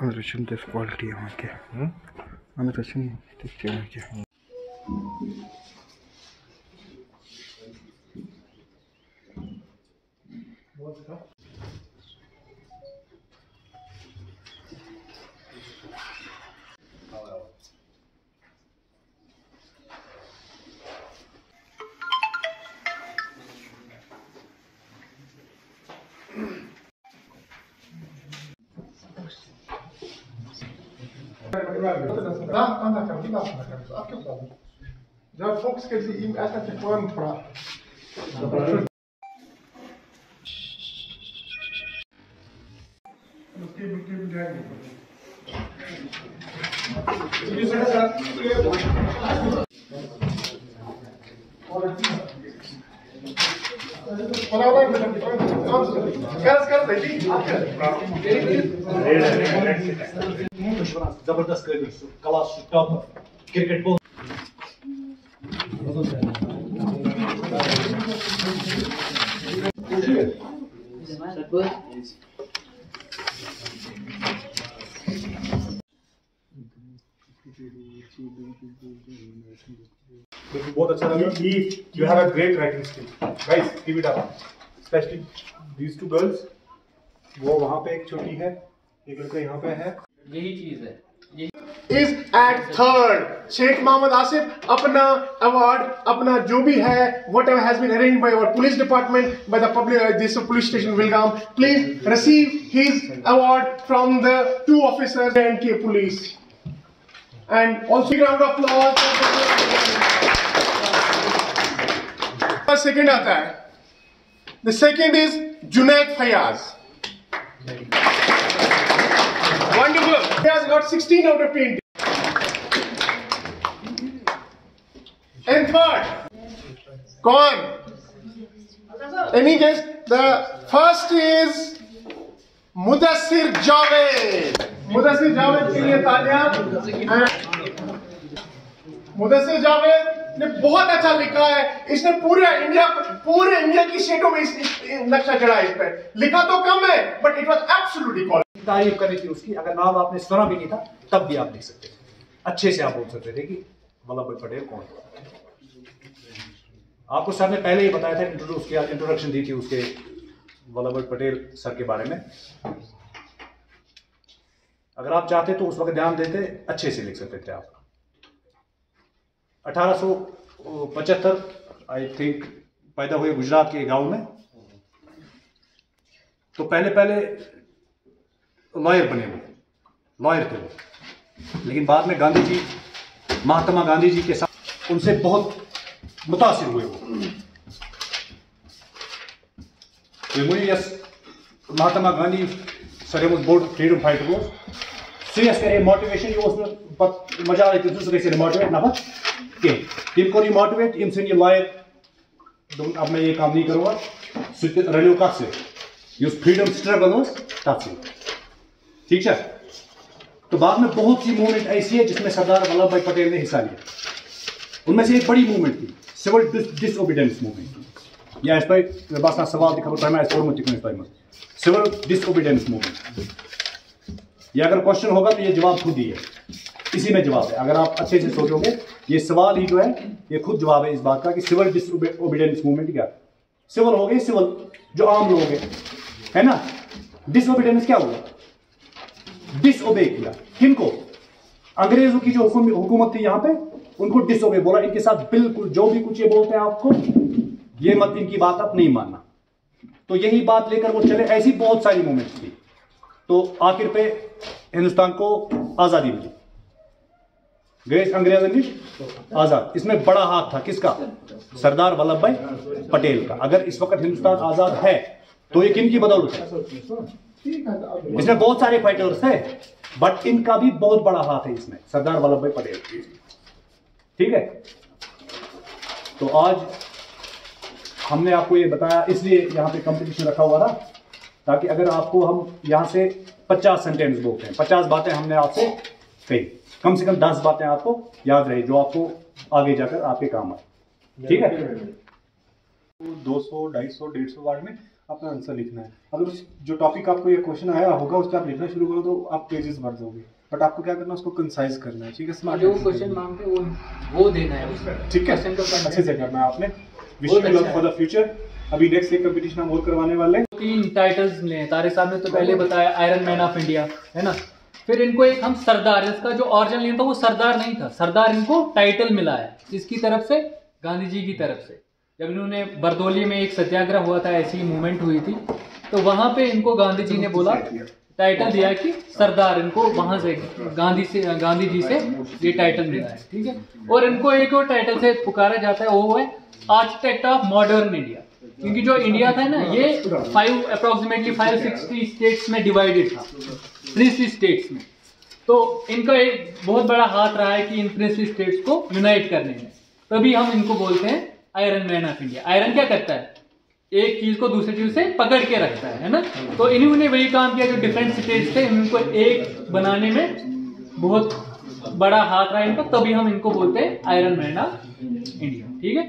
अंदर this quality यहाँ के अंदर this यहाँ के जब फोकस के लिए इन ऐसा चिपकान थोड़ा उसके बिल्कुल जाएंगे जबरदस्त क्लास टॉप क्रिकेट बहुत अच्छा लगा। You have a great writing skill, guys. Keep it up. Especially these two girls. वो वहाँ पे एक छोटी है, एक लड़का यहाँ पे है। यही चीज है। Is at third. Sheikh Mohammad Asif अपना अवार्ड, अपना जो भी है, whatever has been arranged by our police department, by the public, this police station Wilgam, please receive his award from the two officers and K police. And also round of applause. Second आता है. The second is Junaid Fayaz. Wonderful. He has got 16 out of 20. And third, Kaun. Any guess? The first is Mudassir Javed. Mudassir Javed के लिए तालियां. मुदस्सिर जावेद ने बहुत अच्छा लिखा है। इसने पूरे इंडिया की स्टेटों में नक्शा चढ़ा है। इस पे लिखा तो कम है, but it was absolutely quality. तारीफ करनी थी उसकी। अगर नाम आपने सुना भी नहीं था तब भी आप लिख सकते थे, अच्छे से आप बोल सकते थे कि वल्लभ भाई पटेल कौन है। आपको सर ने पहले ही बताया था, इंट्रोडक्शन दी थी उसके वल्लभ भाई पटेल सर के बारे में। अगर आप चाहते तो उस वक्त ध्यान देते, अच्छे से लिख सकते थे आप। 1875 आई थिंक पैदा हुए गुजरात के गांव में। तो पहले लॉयर बने हुए, लॉयर थे वो। लेकिन बाद में गांधी जी, महात्मा गांधी जी के साथ उनसे बहुत मुतासिर हुए वो। महात्मा गांधी सर बोर्ड फ्रीडम फाइटर वो सीरियस करे मोटिवेशन मजा आई थी दूसरे से मोटिवेट ना टीम को मोटिवेट इन से लॉयर अब मैं ये काम नहीं करूँगा रलियो कत से फ्रीडम स्ट्रगल तथ से ठीक है। तो बाद में बहुत सी मूवमेंट ऐसी है जिसमें सरदार वल्लभ भाई पटेल ने हिस्सा लिया। उनमें से एक बड़ी मूवमेंट थी सिविल डिसओबीडियंस मूवमेंट। या इस पर बस सवाल दिखा सिविल डिसओबीडियंस मूवमेंट। ये अगर क्वेश्चन होगा तो ये जवाब खुद ही है, इसी में जवाब है। अगर आप अच्छे से सोचोगे ये सवाल ही जो है ये खुद जवाब है इस बात का कि सिविल डिसओबीडियंस मूवमेंट क्या। सिविल हो गए, सिविल जो आम लोग हैं, है ना। डिसओबीडियंस क्या हुआ? डिसओबे किया किनको? अंग्रेजों की जो हुकूमत थी यहाँ पे, उनको डिसओबे बोला। इनके साथ बिल्कुल जो भी कुछ ये बोलते हैं आपको, ये मत इनकी बात आप नहीं मानना। तो यही बात लेकर वो चले। ऐसी बहुत सारी मूवमेंट्स थी। तो आखिर पे हिंदुस्तान को आजादी मिली, गए अंग्रेजों ने आजाद। इसमें बड़ा हाथ था किसका? सरदार वल्लभ भाई पटेल का। अगर इस वक्त हिंदुस्तान आजाद है तो ये किन की बदौलत है? इसमें बहुत सारे फाइटर्स थे, बट इनका भी बहुत बड़ा हाथ है इसमें, सरदार वल्लभ भाई पटेल। ठीक है, तो आज हमने आपको ये बताया, इसलिए यहाँ पे कंपटीशन रखा हुआ था, ताकि अगर आपको हम यहाँ से 50 सेंटेंस बोलते हैं, 50 बातें हमने आपसे कही, कम से कम 10 बातें आपको याद रहे जो आपको आगे जाकर आपके काम आए। ठीक है, 200, 250, 150 वर्ड में अपना आंसर लिखना है। अगर उस जो टॉपिक आपको ये क्वेश्चन आया होगा उस पर आप लिखना शुरू करो तो आप पेजेस भर दोगे, बट आपको क्या करना है, उसको कंसाइज करना है। ठीक है, स्मार्ट जो क्वेश्चन मांगते वो देना है उसका। ठीक है, अच्छे से करना है आपने। Wish you luck for the future. अभी नेक्स्ट एक कंपटीशन हम और करवाने वाले हैं। 3 टाइटल्स मिले हैं। तारिक साहब ने तो पहले बताया आयरन मैन ऑफ इंडिया, है ना। फिर इनको एक हम सरदार, इसका जो ओरिजिनल नेम था वो सरदार नहीं था, सरदार इनको टाइटल मिला है किसकी तरफ से, गांधी जी की तरफ से। जब इन्होंने बरदौली में एक सत्याग्रह हुआ था, ऐसी मूवमेंट हुई थी, तो वहां पे इनको गांधी जी ने बोला, टाइटल दिया कि सरदार, इनको वहां से गांधी जी से ये टाइटल मिला है। ठीक है, और इनको एक और टाइटल से पुकारा जाता है, वो है आर्किटेक्ट ऑफ मॉडर्न इंडिया, क्योंकि जो इंडिया था ना ये अप्रोक्सीमेटली 560 स्टेट्स में डिवाइडेड था, प्रिंसली स्टेट्स में। तो इनका एक बहुत बड़ा हाथ रहा है कि इन प्रिंसली स्टेट्स को यूनाइट करने में, तभी हम इनको बोलते हैं iron man of India. Iron क्या करता है, एक चीज को दूसरी चीज से पकड़ के रखता है ना। तो इन्होंने वही काम किया, जो डिफरेंट स्टेट्स थे उनको एक बनाने में बहुत बड़ा हाथ रहा इनका, तभी हम इनको बोलते हैं आयरन मैन ऑफ इंडिया। ठीक है,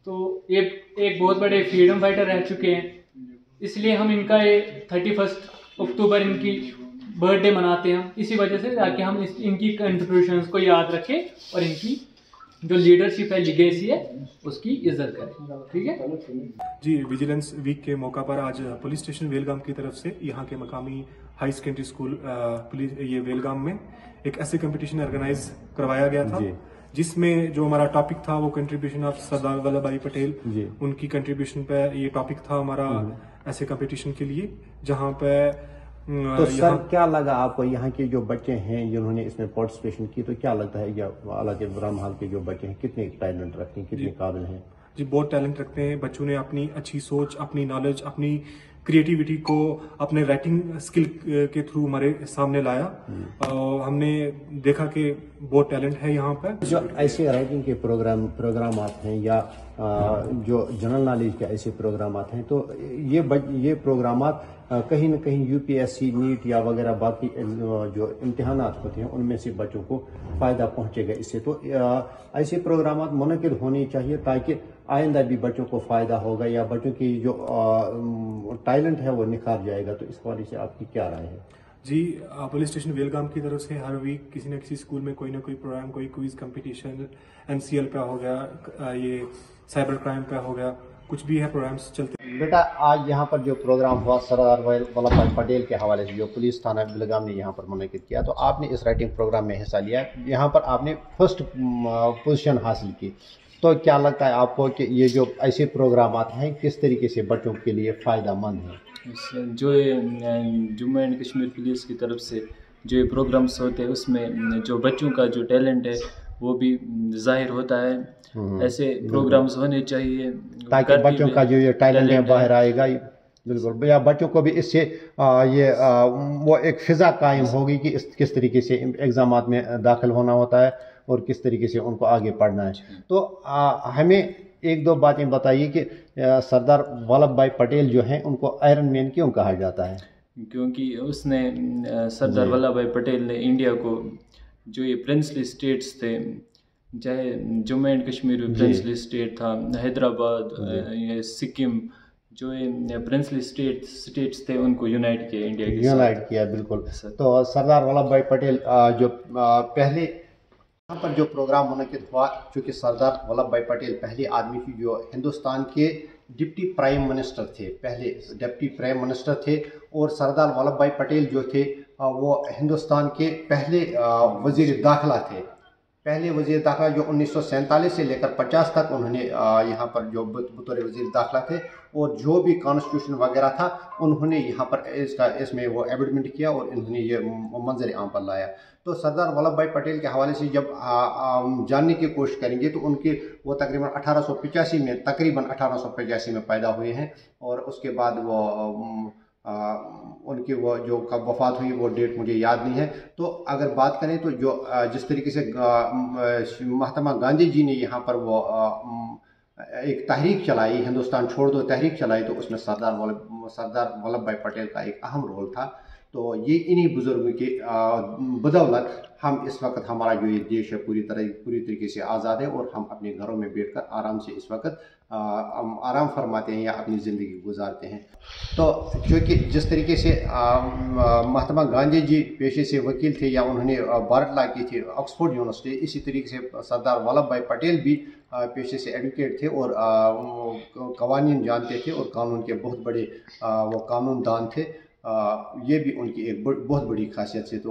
तो ये एक बहुत बड़े फ्रीडम फाइटर रह चुके हैं, इसलिए हम इनका ये 31 अक्टूबर इनकी बर्थडे मनाते हैं हम, इसी वजह से, ताकि हम इनकी कंट्रीब्यूशंस को याद रखें और इनकी जो लीडरशिप है, लिगेसी है, उसकी इज्जत करें। ठीक है जी, विजिलेंस वीक के मौका पर आज पुलिस स्टेशन वेलगाम की तरफ से यहाँ के मकामी हाई सेकेंडरी स्कूल पुलिस ये वेलगाम में एक ऐसे कंपटीशन ऑर्गेनाइज करवाया गया था, जिसमें जो हमारा टॉपिक था वो कंट्रीब्यूशन ऑफ सरदार वल्लभ भाई पटेल, उनकी कंट्रीब्यूशन पे ये टॉपिक था हमारा ऐसे कंपटीशन के लिए, जहाँ पे तो सर क्या लगा आपको, यहाँ के जो बच्चे हैं जिन्होंने इसमें पार्टिसिपेशन की, तो क्या लगता है, या आला के बुरहान हाल के जो बच्चे हैं कितने टैलेंट रखते हैं, कितने काबिल हैं? जी, बहुत टैलेंट रखते हैं बच्चों ने। अपनी अच्छी सोच, अपनी नॉलेज, अपनी क्रिएटिविटी को अपने राइटिंग स्किल के थ्रू हमारे सामने लाया। हमने देखा कि बहुत टैलेंट है यहाँ पर। जो ऐसे राइटिंग के प्रोग्राम आते हैं या जो जनरल नॉलेज के ऐसे प्रोग्राम आते हैं, तो ये प्रोग्राम कहीं न कहीं यूपीएससी, नीट या वगैरह बाकी जो इम्तिहानात होते हैं उनमें से बच्चों को फ़ायदा पहुंचेगा इससे। तो ऐसे प्रोग्राम मुनक़िद होने चाहिए ताकि आइंदा भी बच्चों को फ़ायदा होगा या बच्चों की जो टैलेंट है वो निखार जाएगा। तो इस हवाले से आपकी क्या राय है? जी, पुलिस स्टेशन वेलगाम की तरफ से हर वीक किसी न किसी स्कूल में कोई ना कोई प्रोग्राम, कोई क्विज कंपटीशन, एनसीएल का हो गया, ये साइबर क्राइम का हो गया, कुछ भी है प्रोग्राम्स चलते हैं। बेटा, आज यहाँ पर जो प्रोग्राम हुआ सरदार वल्लभ भाई पटेल के हवाले से, जो पुलिस थाना बेलगाम ने यहाँ पर मुनक़िद किया, तो आपने इस राइटिंग प्रोग्राम में हिस्सा लिया, यहाँ पर आपने फर्स्ट पोजीशन हासिल की। तो क्या लगता है आपको कि ये जो ऐसे प्रोग्राम आते हैं किस तरीके से बच्चों के लिए फ़ायदेमंद हैं? जो जम्मू एंड कश्मीर पुलिस की तरफ से जो ये प्रोग्राम्स होते हैं उसमें जो बच्चों का जो टैलेंट है वो भी जाहिर होता है। ऐसे प्रोग्राम्स होने चाहिए ताकि बच्चों का जो ये टैलेंट है बाहर आएगा। बिल्कुल, या बच्चों को भी इससे वो एक फ़िज़ा कायम होगी कि किस तरीके से एग्ज़ामात में दाखिल होना होता है और किस तरीके से उनको आगे पढ़ना है। तो हमें एक दो बातें बताइए कि सरदार वल्लभ भाई पटेल जो हैं उनको आयरन मैन क्यों कहा जाता है? क्योंकि उसने सरदार वल्लभ भाई पटेल ने इंडिया को, जो ये प्रिंसली स्टेट्स थे, चाहे Jammu and Kashmir princely state था, हैदराबाद, ये सिक्किम, जो ये प्रिंसली स्टेट्स थे, उनको यूनाइट किया, इंडिया के यूनाइट किया। बिल्कुल, तो सरदार वल्लभ भाई पटेल जो पहले यहाँ पर जो प्रोग्राम मुनक़िद हुआ, चूँकि सरदार वल्लभ भाई पटेल पहले आदमी थी जो हिंदुस्तान के डिप्टी प्राइम मिनिस्टर थे, पहले डिप्टी प्राइम मिनिस्टर थे, और सरदार वल्लभ भाई पटेल जो थे वो हिंदुस्तान के पहले वज़ीर दाखिला थे। पहले वज़ीर दाखिला जो 1947 से लेकर 50 तक उन्होंने यहाँ पर जो बतौर वज़ीर दाखिला थे, और जो भी कॉन्स्टिट्यूशन वगैरह था उन्होंने यहाँ पर इसमें वो एमेंडमेंट किया और इन्होंने ये मंजर आम पर लाया। तो सरदार वल्लभ भाई पटेल के हवाले से जब जानने की कोशिश करेंगे तो उनके वो तकरीबन 1885 में पैदा हुए हैं, और उसके बाद वो उनकी वो जो कब वफ़ात हुई वो डेट मुझे याद नहीं है। तो अगर बात करें तो जो जिस तरीके से महात्मा गांधी जी ने यहाँ पर वो एक तहरीक चलाई, हिंदुस्तान छोड़ दो तहरीक चलाई, तो उसमें सरदार वल्लभ भाई पटेल का एक अहम रोल था। तो ये इन्हीं बुजुर्गों की बदौलत हम इस वक्त हमारा जो ये देश है पूरी तरीके से आज़ाद है और हम अपने घरों में बैठकर आराम से इस वक्त आराम फरमाते हैं या अपनी ज़िंदगी गुजारते हैं। तो क्योंकि जिस तरीके से महात्मा गांधी जी पेशे से वकील थे या उन्होंने भारत लॉ की थी ऑक्सफोर्ड यूनिवर्सिटी, इसी तरीके से सरदार वल्लभ भाई पटेल भी पेशे से एडवोकेट थे और कवानीन जानते थे और कानून के बहुत बड़े वो कानून दान थे। ये भी उनकी एक बहुत बड़ी खासियत से। तो